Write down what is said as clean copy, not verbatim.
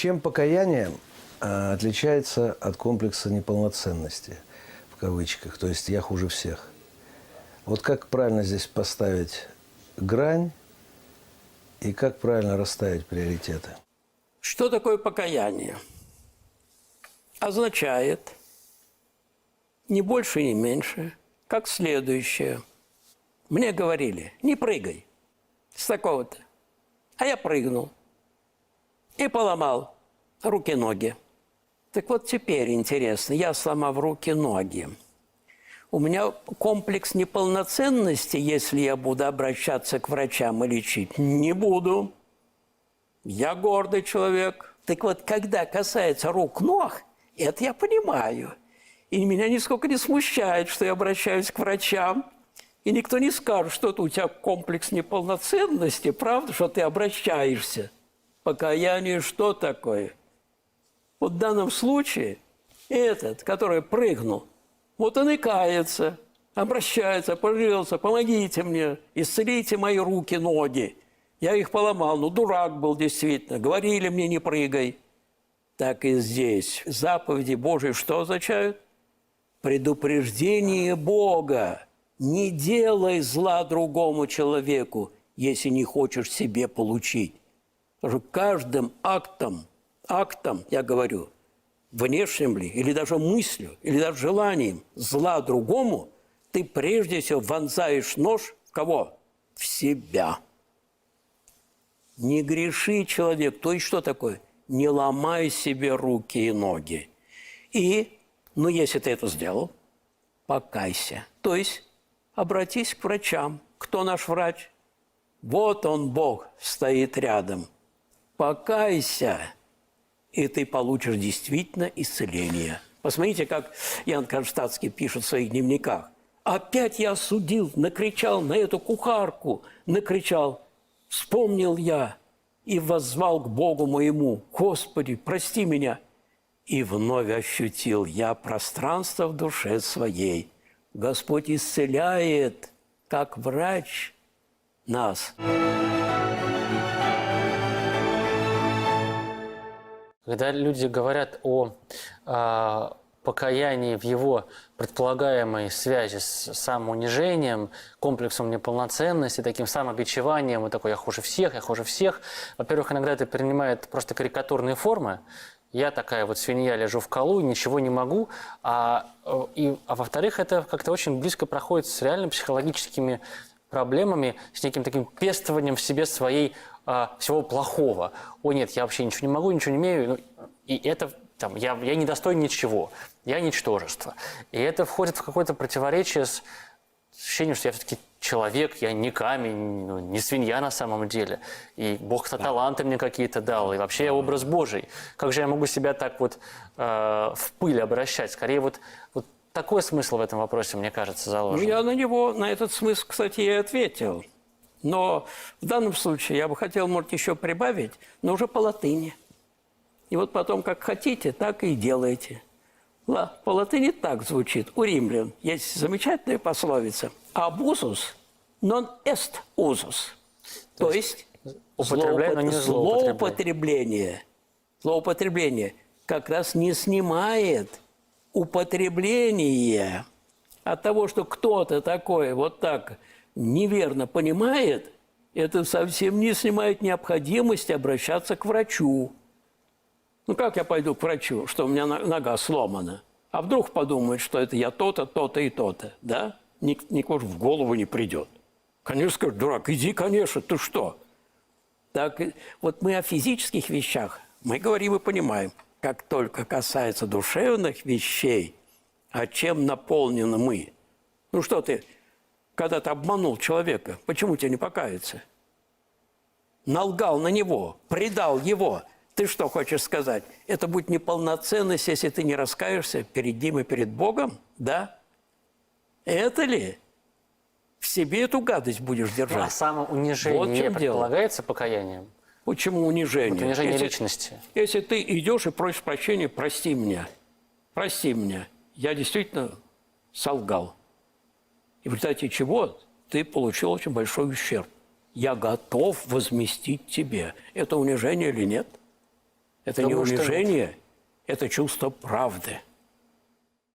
Чем покаяние отличается от комплекса неполноценности, в кавычках, то есть «я хуже всех»? Вот как правильно здесь поставить грань и как правильно расставить приоритеты? Что такое покаяние? Означает ни больше, ни меньше, как следующее. Мне говорили, не прыгай с такого-то. А я прыгнул и поломал руки-ноги. Так вот теперь интересно, я сломав руки-ноги. У меня комплекс неполноценности, если я буду обращаться к врачам и лечить, не буду. Я гордый человек. Так вот, когда касается рук-ног, это я понимаю. И меня нисколько не смущает, что я обращаюсь к врачам. И никто не скажет, что это у тебя комплекс неполноценности, правда, что ты обращаешься. Покаяние что такое? Вот в данном случае этот, который прыгнул, вот он и кается, обращается, пожалуйста, помогите мне, исцелите мои руки, ноги. Я их поломал, ну дурак был действительно, говорили мне не прыгай. Так и здесь. Заповеди Божьи что означают? Предупреждение Бога. Не делай зла другому человеку, если не хочешь себе получить. Потому что каждым актом, я говорю, внешним ли, или даже мыслью, или даже желанием зла другому, ты прежде всего вонзаешь нож в кого? В себя. Не греши, человек. То есть что такое? Не ломай себе руки и ноги. И, ну, если ты это сделал, покайся. То есть обратись к врачам. Кто наш врач? Вот он, Бог, стоит рядом. Покайся, и ты получишь действительно исцеление. Посмотрите, как Иоанн Кронштадтский пишет в своих дневниках. Опять я осудил, накричал на эту кухарку, накричал. Вспомнил я и воззвал к Богу моему: «Господи, прости меня!» И вновь ощутил я пространство в душе своей. Господь исцеляет, как врач, нас. Когда люди говорят о покаянии в его предполагаемой связи с самоунижением, комплексом неполноценности, таким самобичеванием, и такой «я хуже всех», во-первых, иногда это принимает просто карикатурные формы. Я такая вот свинья, лежу в колу, ничего не могу. А во-вторых, это как-то очень близко проходит с реально психологическими проблемами, с неким таким пестованием в себе всего плохого. О нет, я вообще ничего не могу, ничего не умею. И это там, я не достоин ничего, я ничтожество. И это входит в какое-то противоречие с ощущением, что я все-таки человек, я не камень, не свинья на самом деле. И Бог-то таланты мне какие-то дал, и вообще я образ Божий. Как же я могу себя так вот в пыль обращать? Скорее вот такой смысл в этом вопросе, мне кажется, заложен. Ну, я на этот смысл, кстати, и ответил. Но в данном случае я бы хотел, может, еще прибавить, но уже по латыни. И вот потом, как хотите, так и делайте. По латыни так звучит. У римлян есть замечательная пословица «Абузус non est usus». То есть употребляй, но не злоупотребление как раз не снимает употребление. От того, что кто-то такое вот так неверно понимает, это совсем не снимает необходимости обращаться к врачу. Ну, как я пойду к врачу, что у меня нога сломана? А вдруг подумают, что это я то-то, то-то и то-то, да? Никому в голову не придет. Конечно, скажет: дурак, иди, конечно, ты что? Так, вот мы о физических вещах, мы говорим и понимаем. Как только касается душевных вещей, а чем наполнены мы? Ну, что ты, когда ты обманул человека, почему тебе не покаяться? Налгал на него, предал его. Ты что хочешь сказать? Это будет неполноценность, если ты не раскаешься перед ним и перед Богом? Да? Это ли? В себе эту гадость будешь держать. А самоунижение вот не предполагается покаянием? Почему унижение? Вот унижение личности. Если ты идешь и просишь прощения: прости меня, я действительно солгал. И в результате чего ты получил очень большой ущерб. Я готов возместить тебе. Это унижение или нет? Это не Думаю, что нет. унижение, это чувство правды.